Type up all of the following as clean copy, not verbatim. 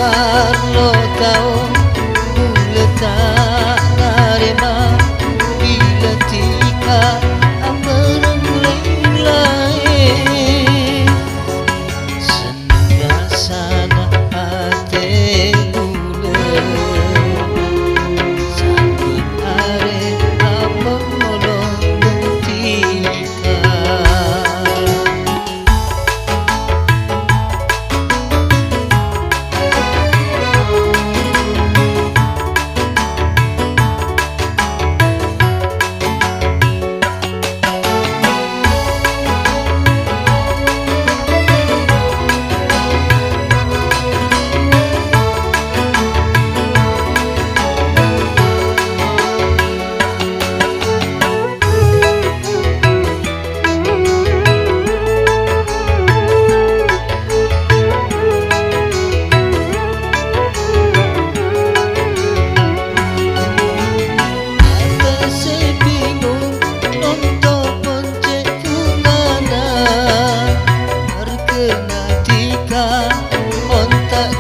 parlo kau buletak narema bila tika amereng lain senang rasana hati gula sambut are apa molong tika.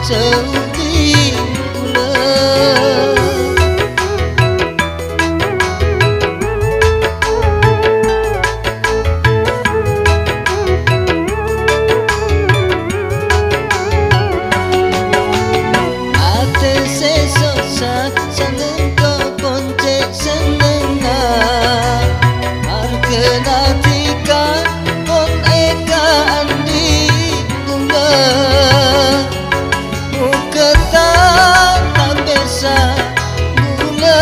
Saudi pula ate sesosa seneng kau ponce seneng markena tika pon eka andi pula gula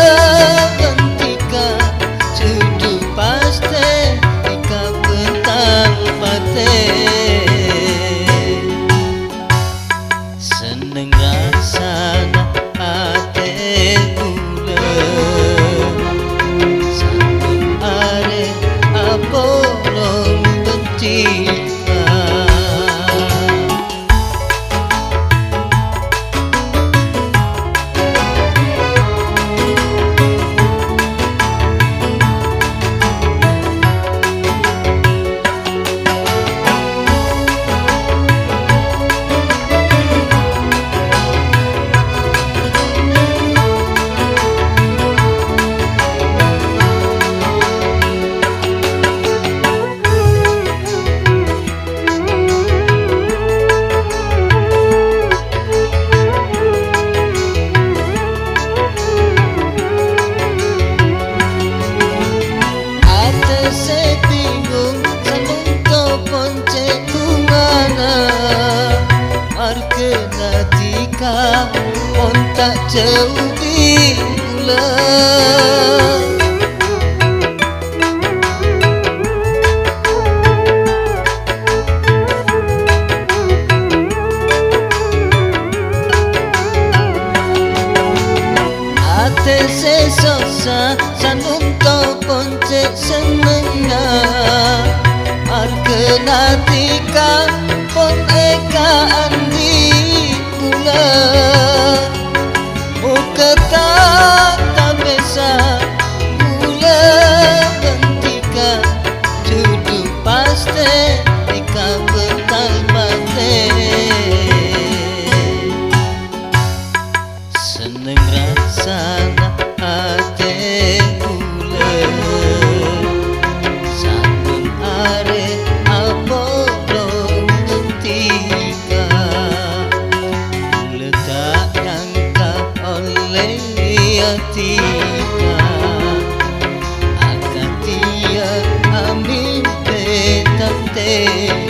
ketika sudu paste Ekabental pateh seneng rasana hati gula sambung are apolong ketika. Markena tika on tak jauh di bulan ate sesosa sanung kau ponce senengna markena tika pon eka andi pula ukata tak bisa gula ketika duduk paste Ekabental pateh seneng rasana hati gula sambung are apolong ketika letakkan kau oleh tika akan dia ambil petante.